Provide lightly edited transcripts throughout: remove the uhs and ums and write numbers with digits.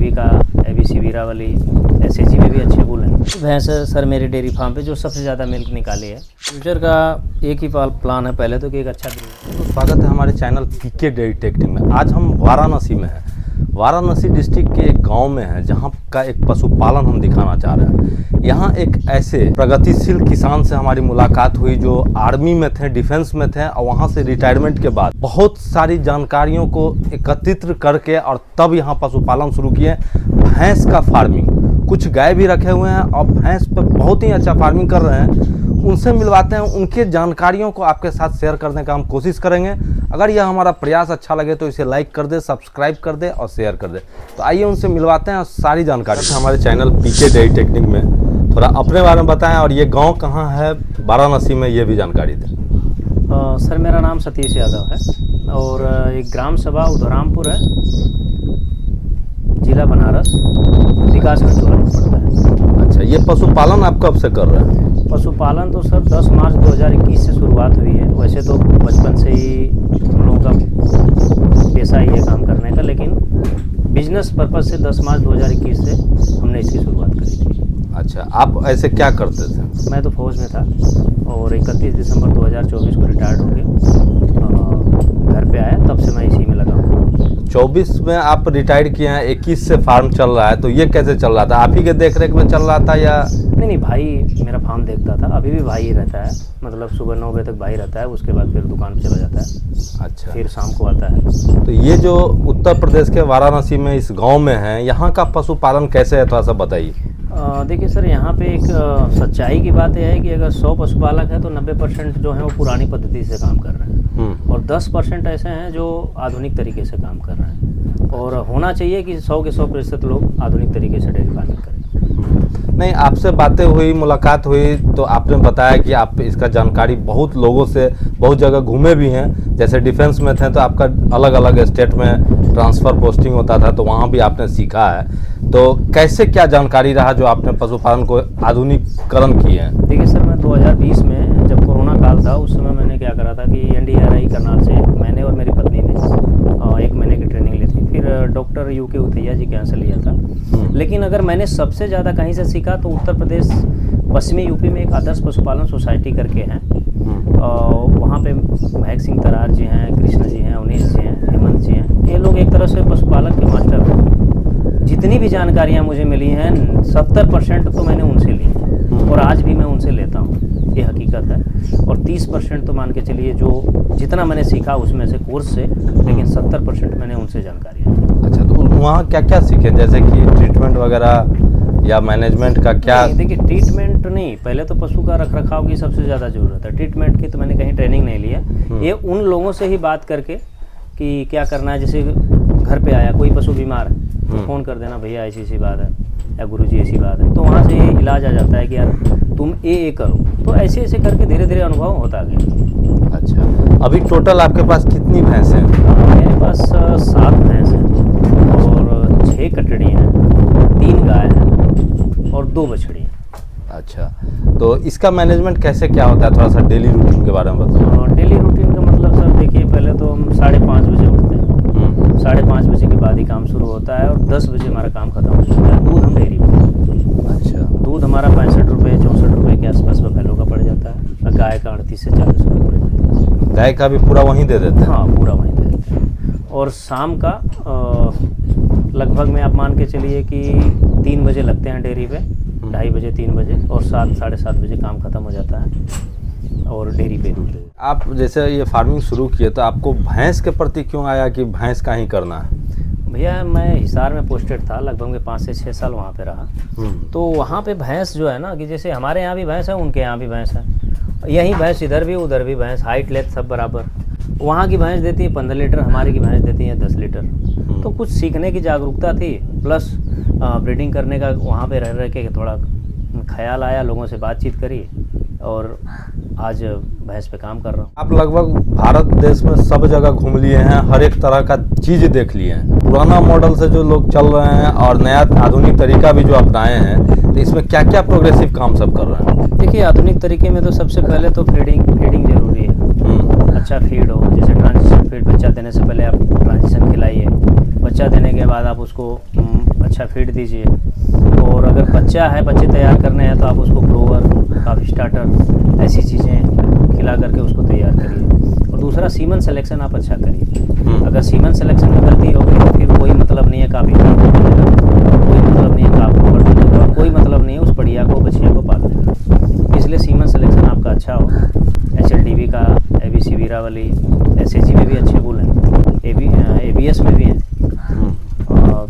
TV का, ABC वीरावली, SAG में भी अच्छे बुल हैं। भैंस है सर मेरे डेयरी फार्म पे जो सबसे ज़्यादा मिल्क निकाली है। फ्यूचर का एक ही प्लान है पहले तो कि एक अच्छा तो स्वागत है हमारे चैनल पीके डेयरी टेक्निक में। आज हम वाराणसी में हैं। वाराणसी डिस्ट्रिक्ट के एक गांव में है जहां का एक पशुपालन हम दिखाना चाह रहे हैं। यहां एक ऐसे प्रगतिशील किसान से हमारी मुलाकात हुई जो आर्मी में थे, डिफेंस में थे और वहां से रिटायरमेंट के बाद बहुत सारी जानकारियों को एकत्रित करके और तब यहां पशुपालन शुरू किए। भैंस का फार्मिंग, कुछ गाय भी रखे हुए हैं और भैंस पर बहुत ही अच्छा फार्मिंग कर रहे हैं। उनसे मिलवाते हैं, उनके जानकारियों को आपके साथ शेयर करने का हम कोशिश करेंगे। अगर यह हमारा प्रयास अच्छा लगे तो इसे लाइक कर दे, सब्सक्राइब कर दे और शेयर कर दे। तो आइए उनसे मिलवाते हैं और सारी जानकारी हमारे चैनल पीके डेयरी टेक्निक में थोड़ा अपने बारे में बताएं और ये गांव कहाँ है वाराणसी में ये भी जानकारी दें। सर मेरा नाम सतीश यादव है और एक ग्राम सभा उधरामपुर है, जिला बनारस, विकास खंड पड़ता है। अच्छा, ये पशुपालन आप कब से कर रहे हैं? पशुपालन तो सर 10 मार्च 2021 से शुरुआत हुई है। वैसे तो बचपन से ही हम लोगों का पेशा ही है काम करने का, लेकिन बिजनेस पर्पज़ से 10 मार्च 2021 से हमने इसकी शुरुआत करी थी। अच्छा, आप ऐसे क्या करते थे? मैं तो फौज में था और 31 दिसंबर 2024 को रिटायर्ड हो गया, घर पे आया, तब से मैं इसी में लगा हूँ। 24 में आप रिटायर किए हैं, 21 से फार्म चल रहा है, तो ये कैसे चल रहा था? आप ही के देख रेख में चल रहा था या? नहीं, भाई मेरा फार्म देखता था, अभी भी भाई ही रहता है। मतलब सुबह 9 बजे तक भाई रहता है, उसके बाद फिर दुकान पे चला जाता है। अच्छा, फिर शाम को आता है। तो ये जो उत्तर प्रदेश के वाराणसी में इस गांव में है, यहाँ का पशुपालन कैसे है, थोड़ा सा बताइए। देखिए सर, यहाँ पे एक सच्चाई की बात यह है कि अगर 100 पशुपालक है तो 90% जो है वो पुरानी पद्धति से काम कर रहे हैं और 10% ऐसे हैं जो आधुनिक तरीके से काम कर रहे हैं। और होना चाहिए कि 100 के 100% लोग आधुनिक तरीके से डेयरी फार्मिंग करें। नहीं, आपसे बातें हुई, मुलाकात हुई तो आपने बताया कि आप इसका जानकारी बहुत लोगों से, बहुत जगह घूमे भी हैं। जैसे डिफेंस में थे तो आपका अलग अलग स्टेट में ट्रांसफ़र पोस्टिंग होता था, तो वहाँ भी आपने सीखा है। तो कैसे क्या जानकारी रहा जो आपने पशुपालन को आधुनिकीकरण किए हैं? देखिए सर, मैं 2020 में जब कोरोना काल था उस समय मैंने क्या करा था कि NDRI करनाल से मैंने और मेरी पत्नी ने 1 महीने की ट्रेनिंग ली थी। फिर डॉक्टर UK उथैया जी के यहाँ से लिया था। लेकिन अगर मैंने सबसे ज़्यादा कहीं से सीखा तो उत्तर प्रदेश पश्चिमी यूपी में एक आदर्श पशुपालन सोसाइटी करके हैं। वहाँ पे महक सिंह तरार जी हैं, कृष्ण जी हैं, उनीश जी हैं, हेमंत जी हैं। ये लोग एक तरह से पशुपालन के मास्टर हैं। जितनी भी जानकारियाँ मुझे मिली हैं 70% तो मैंने उनसे ली है और आज भी मैं उनसे लेता हूँ, ये हकीकत है। और 30% तो मान के चलिए जो जितना मैंने सीखा उसमें से कोर्स से, लेकिन 70% मैंने उनसे जानकारियाँ ली। अच्छा, तो वहाँ क्या क्या सीखे, जैसे कि ट्रीटमेंट वगैरह या मैनेजमेंट का क्या? देखिए, ट्रीटमेंट नहीं, पहले तो पशु का रख रखाव की सबसे ज़्यादा ज़रूरत है। ट्रीटमेंट की तो मैंने कहीं ट्रेनिंग नहीं लिया। ये उन लोगों से ही बात करके कि क्या करना है। जैसे घर पे आया कोई पशु बीमार है तो फ़ोन कर देना, भैया ऐसी बात है या गुरुजी ऐसी बात है, तो वहाँ से इलाज आ जाता है कि यार तुम ये करो। तो ऐसे ऐसे करके धीरे धीरे अनुभव होता गया। अच्छा, अभी टोटल आपके पास कितनी भैंस हैं? मेरे पास 7 भैंस हैं और 6 कटड़ी हैं, 3 गाय हैं और 2 बछड़ी हैं। अच्छा, तो इसका मैनेजमेंट कैसे क्या होता है, थोड़ा सा डेली रूटीन के बारे में बताओ। डेली रूटीन का मतलब सर देखिए, पहले तो हम 5:30 बजे उठते हैं। 5:30 बजे के बाद ही काम शुरू होता है और 10 बजे हमारा काम खत्म हो जाता है। दूध हम डेयरी पर। अच्छा, दूध हमारा 65 रुपये 64 रुपये के आसपास बफेलो का पड़ जाता है और गाय का 38 से 40 रुपये पड़ जाता है। गाय का भी पूरा वहीं दे देते हैं? हाँ, पूरा वहीं दे देते हैं। और शाम का लगभग में आप मान के चलिए कि 3 बजे लगते हैं डेयरी पे, 2:30 बजे 3 बजे, और 7 साढ़े 7 बजे काम खत्म हो जाता है और डेयरी पे दूध। आप जैसे ये फार्मिंग शुरू किए तो आपको भैंस के प्रति क्यों आया कि भैंस का ही करना है? भैया, मैं हिसार में पोस्टेड था, लगभग 5 से 6 साल वहाँ पे रहा। तो वहाँ पे भैंस जो है ना, कि जैसे हमारे यहाँ भी भैंस है, उनके यहाँ भी भैंस है, यही भैंस इधर भी उधर भी भैंस, हाइट लेंथ सब बराबर। वहाँ की भैंस देती है 15 लीटर, हमारी की भैंस देती है 10 लीटर। तो कुछ सीखने की जागरूकता थी, प्लस ब्रीडिंग करने का वहाँ पे रह के थोड़ा ख्याल आया, लोगों से बातचीत करी और आज भैंस पे काम कर रहा हूँ। आप लगभग भारत देश में सब जगह घूम लिए हैं, हर एक तरह का चीज़ देख लिए हैं। पुराना मॉडल से जो लोग चल रहे हैं और नया आधुनिक तरीका भी जो अपनाए हैं, तो इसमें क्या क्या प्रोग्रेसिव काम सब कर रहे हैं? देखिए, आधुनिक तरीके में तो सबसे पहले तो फीडिंग जरूरी है। अच्छा फीड हो, जैसे ट्रांजिशन फीड, बच्चा देने से पहले आप ट्रांजिशन खिलाइए। बच्चा देने के बाद आप उसको अच्छा फीड दीजिए। और अगर बच्चा है, बच्चे तैयार करने हैं, तो आप उसको ग्रोवर, काफ़ी स्टार्टर, ऐसी चीज़ें खिला करके उसको तैयार करिए। और दूसरा सीमन सिलेक्शन आप अच्छा करिए। अगर सीमन सिलेक्शन में गलती होगी तो फिर कोई मतलब नहीं है काफ़ी, कोई मतलब नहीं है काफ को बढ़ने का, और कोई मतलब नहीं है उस बढ़िया को, बछिया को पालने का। इसलिए सीमन सिलेक्शन आपका अच्छा हो। HLDV का, ABC वीरावली, SAG में भी अच्छे बुल हैं, ABS में भी हैं।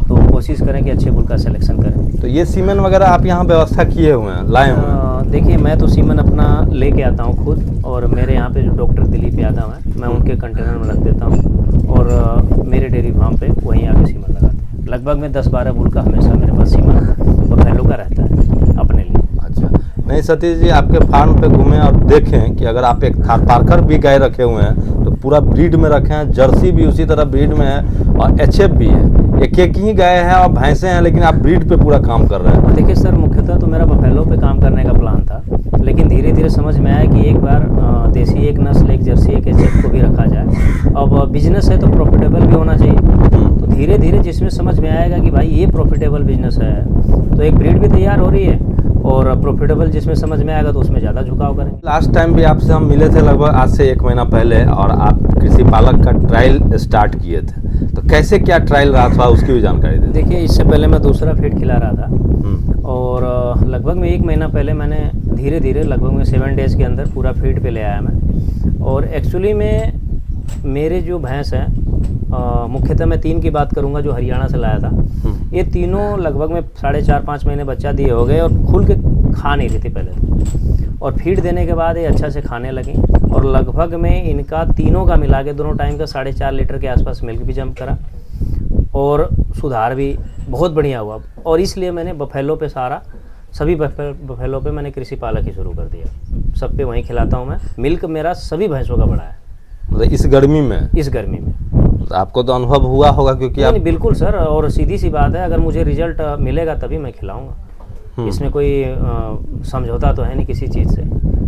तो कोशिश करें कि अच्छे बुल का सिलेक्शन करें। तो ये सीमेन वगैरह आप यहाँ व्यवस्था किए हुए हैं, लाए हुए हैं? देखिए, मैं तो सीमन अपना लेके आता हूँ खुद, और मेरे यहाँ पे जो डॉक्टर दिलीप यादव हैं, मैं उनके कंटेनर में रख देता हूँ, और मेरे डेयरी फार्म पे वहीं आके सीमन लगाते हैं। लगभग में 10-12 बुल का हमेशा मेरे पास सीमन बफेलो का रहता है अपने लिए। अच्छा, नहीं सतीश जी, आपके फार्म पे घूमें और देखें कि अगर आप एक थार पार्कर भी गाय रखे हुए हैं तो पूरा ब्रीड में रखे हैं, जर्सी भी उसी तरह ब्रीड में है, और HF भी है। एक ही गाय है और भैंसें हैं, लेकिन आप ब्रीड पे पूरा काम कर रहे हैं। देखिए सर, मुख्यतः तो मेरा बफेलो पे काम करने का प्लान था, लेकिन धीरे धीरे समझ में आया कि एक बार देसी एक नस्ल, एक जर्सी, एक HF को भी रखा जाए। अब बिजनेस है तो प्रॉफिटेबल भी होना चाहिए। तो धीरे धीरे जिसमें समझ में आएगा कि भाई ये प्रॉफिटेबल बिजनेस है, तो एक ब्रीड भी तैयार हो रही है, और प्रॉफिटेबल जिसमें समझ में आएगा तो उसमें ज़्यादा झुकाव करेंगे। लास्ट टाइम भी आपसे हम मिले थे लगभग आज से 1 महीना पहले, और आप कृषि पालक का ट्रायल स्टार्ट किए थे। तो कैसे क्या ट्रायल रहा था, उसकी भी जानकारी दें। देखिए, इससे पहले मैं दूसरा फीड खिला रहा था, और लगभग में 1 महीना पहले मैंने धीरे धीरे लगभग में 7 डेज़ के अंदर पूरा फीड पे ले आया मैं। और एक्चुअली में मेरे जो भैंस हैं, मुख्यतः मैं 3 की बात करूंगा जो हरियाणा से लाया था। ये तीनों लगभग में 4.5-5 महीने बच्चा दिए हो गए, और खुल के खा नहीं रही थी पहले तो। और फीड देने के बाद ये अच्छा से खाने लगी, और लगभग में इनका तीनों का मिला के दोनों टाइम का 4.5 लीटर के आसपास मिल्क भी जंप करा, और सुधार भी बहुत बढ़िया हुआ। और इसलिए मैंने बफेलो पे सभी बफेलो पे मैंने कृषि पालक ही शुरू कर दिया। सब पे वहीं खिलाता हूँ मैं। मिल्क मेरा सभी भैंसों का बड़ा है। मतलब इस गर्मी में? इस गर्मी में तो आपको तो अनुभव हुआ होगा, क्योंकि आप... नहीं, बिल्कुल सर, और सीधी सी बात है, अगर मुझे रिजल्ट मिलेगा तभी मैं खिलाऊंगा। इसमें कोई समझौता तो है नहीं किसी चीज़ से।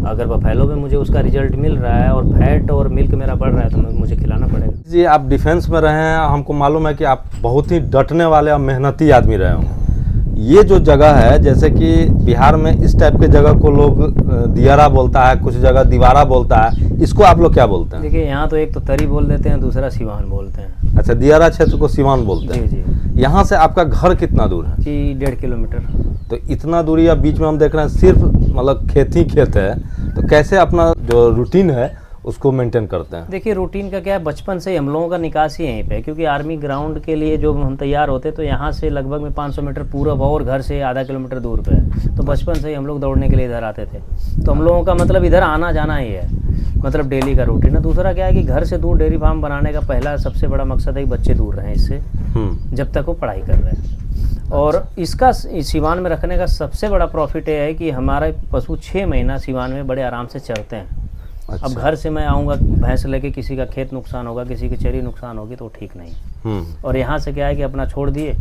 अगर बफेलो में मुझे उसका रिजल्ट मिल रहा है और फैट और मिल्क मेरा बढ़ रहा है, तो मुझे खिलाना पड़ेगा। जी, आप डिफेंस में रहे हैं, हमको मालूम है कि आप बहुत ही डटने वाले और मेहनती आदमी रहे होंगे। ये जो जगह है, जैसे कि बिहार में इस टाइप के जगह को लोग दियारा बोलता है, कुछ जगह दीवारा बोलता है, इसको आप लोग क्या बोलते हैं? देखिए, यहाँ तो एक तो तरी बोल देते हैं, दूसरा सिवान बोलते हैं। अच्छा, दियारा क्षेत्र को सिवान बोलते हैं। जी जी। यहाँ से आपका घर कितना दूर है? जी 1.5 किलोमीटर। तो इतना दूरी, या बीच में हम देख रहे हैं सिर्फ मतलब खेत ही खेत है, तो कैसे अपना जो रूटीन है उसको मेंटेन करते हैं? देखिए, रूटीन का क्या है, बचपन से हम लोगों का निकास ही यहीं पे, क्योंकि आर्मी ग्राउंड के लिए जो हम तैयार होते तो यहाँ से लगभग में 500 मीटर पूरब, और घर से आधा किलोमीटर दूर पे है। तो बचपन से ही हम लोग दौड़ने के लिए इधर आते थे। तो हम लोगों का मतलब इधर आना जाना ही है, मतलब डेली का रूटीन है। दूसरा क्या है कि घर से दूर डेयरी फार्म बनाने का पहला सबसे बड़ा मकसद है कि बच्चे दूर रहें इससे, जब तक वो पढ़ाई कर रहे हैं। और इसका सिवान में रखने का सबसे बड़ा प्रॉफिट ये है कि हमारे पशु 6 महीना सिवान में बड़े आराम से चरते हैं। अच्छा। अब घर से मैं आऊँगा भैंस लेके, किसी का खेत नुकसान होगा, किसी की चरी नुकसान होगी, तो ठीक नहीं। और यहाँ से क्या है कि अपना छोड़ दिए,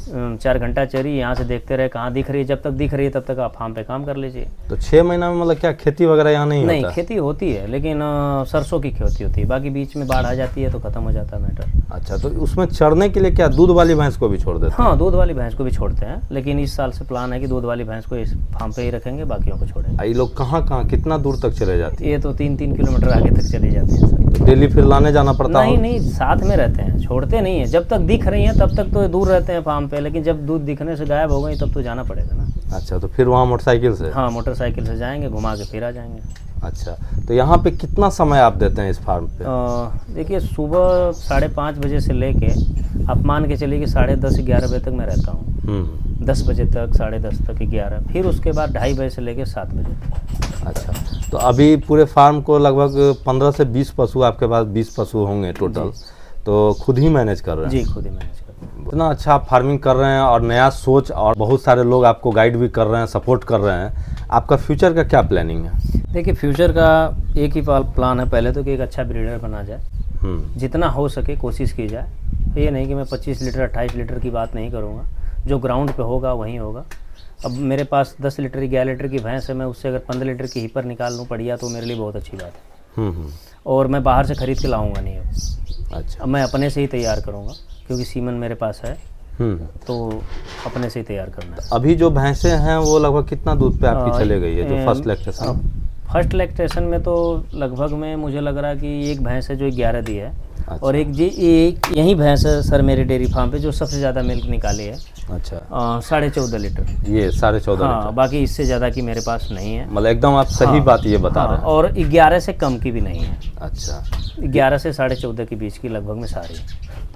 4 घंटा चरी, यहाँ से देखते रहे कहाँ दिख रही है, जब तक दिख रही है तब तक आप फार्म पे काम कर लीजिए। तो 6 महीना में मतलब क्या खेती वगैरह यहाँ नहीं होता? खेती होती है, लेकिन सरसों की खेती होती है, बाकी बीच में बाढ़ आ जाती है तो खत्म हो जाता है मैटर। अच्छा, तो उसमें चरने के लिए क्या दूध वाली भैंस को भी छोड़ देते हैं? हाँ, दूध वाली भैंस को भी छोड़ते हैं, लेकिन इस साल से प्लान है कि दूध वाली भैंस को इस फार्म पे ही रखेंगे, बाकियों को छोड़ेंगे। ये लोग कहाँ कितना दूर तक चले जाते हैं? ये तो 3-3 किलोमीटर आगे तक चले जाते हैं सर। तो डेली फिर लाने जाना पड़ता है? नहीं, साथ में रहते हैं, छोड़ते नहीं है। जब तक दिख रही हैं तब तक तो दूर रहते हैं फार्म पे, लेकिन जब दूध दिखने से गायब हो गई तब तो जाना पड़ेगा ना। अच्छा, तो फिर वहाँ मोटरसाइकिल से? हाँ, मोटरसाइकिल से जाएंगे, घुमा के फिर आ जाएंगे। अच्छा, तो यहाँ पे कितना समय आप देते हैं इस फार्म पे? देखिए, सुबह 5:30 बजे से लेके आप मान के चलिए कि 10:30-11 बजे तक मैं रहता हूँ। 10 बजे तक, 10:30 तक, 11, फिर उसके बाद 2:30 बजे से लेके 7 बजे तक। अच्छा, तो अभी पूरे फार्म को लगभग 15 से 20 पशु, आपके पास 20 पशु होंगे टोटल, तो खुद ही मैनेज कर रहे हैं? जी, खुद ही मैनेज कर रहे हैं। इतना अच्छा फार्मिंग कर रहे हैं, और नया सोच, और बहुत सारे लोग आपको गाइड भी कर रहे हैं, सपोर्ट कर रहे हैं। आपका फ्यूचर का क्या प्लानिंग है? देखिए, फ्यूचर का एक ही प्लान है पहले तो, कि एक अच्छा ब्रीडर बना जाए। जितना हो सके कोशिश की जाए। ये नहीं कि मैं 25 लीटर 28 लीटर की बात नहीं करूँगा, जो ग्राउंड पे होगा वहीं होगा। अब मेरे पास 10 लीटर 11 लीटर की भैंस है, मैं उससे अगर 15 लीटर की हीपर निकाल लूँ बढ़िया, तो मेरे लिए बहुत अच्छी बात है। और मैं बाहर से ख़रीद के लाऊंगा नहीं अब। अच्छा, अब मैं अपने से ही तैयार करूँगा, क्योंकि सीमन मेरे पास है, तो अपने से ही तैयार करना है। अभी जो भैंसे हैं वो लगभग कितना दूध पे आपकी चले गई है, जो फर्स्ट लैक्टेशन? फर्स्ट लैक्टेशन में तो लगभग में मुझे लग रहा है कि एक भैंस है जो 11 दी है। अच्छा। और एक यही भैंस है सर मेरे डेयरी फार्म पे जो सबसे ज़्यादा मिल्क निकाली है। अच्छा। 14.5 लीटर। ये 14.5 हाँ, लीटर। बाकी इससे ज़्यादा की मेरे पास नहीं है। मतलब एकदम आप सही बात ये बता रहे हैं। और 11 से कम की भी नहीं है। अच्छा। 11 से 14.5 के बीच की लगभग में सारी।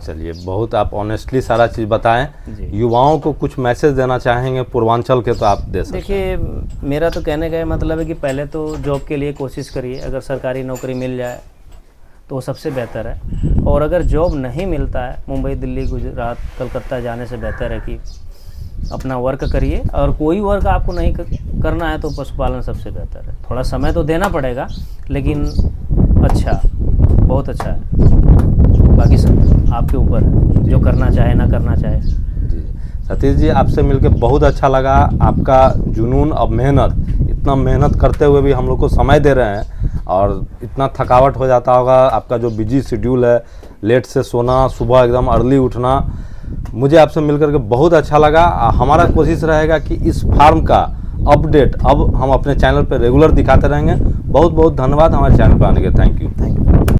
चलिए, बहुत आप ऑनेस्टली सारा चीज़ बताएं। जी। युवाओं को कुछ मैसेज देना चाहेंगे पूर्वांचल के तो आप दे सकते हैं। देखिए, मेरा तो कहने का मतलब है कि पहले तो जॉब के लिए कोशिश करिए। अगर सरकारी नौकरी मिल जाए तो वो सबसे बेहतर है। और अगर जॉब नहीं मिलता है, मुंबई, दिल्ली, गुजरात, कलकत्ता जाने से बेहतर है कि अपना वर्क करिए। और कोई वर्क आपको नहीं करना है तो पशुपालन सबसे बेहतर है। थोड़ा समय तो देना पड़ेगा, लेकिन अच्छा, बहुत अच्छा है। बाकी सब आपके ऊपर है, जो करना चाहे ना करना चाहे। जी सतीश जी, आपसे मिलकर बहुत अच्छा लगा। आपका जुनून और मेहनत, इतना मेहनत करते हुए भी हम लोग को समय दे रहे हैं, और इतना थकावट हो जाता होगा। आपका जो बिजी शेड्यूल है, लेट से सोना, सुबह एकदम अर्ली उठना, मुझे आपसे मिलकर के बहुत अच्छा लगा। हमारा कोशिश रहेगा कि इस फार्म का अपडेट अब हम अपने चैनल पर रेगुलर दिखाते रहेंगे। बहुत बहुत धन्यवाद हमारे चैनल पर आने के। Thank you.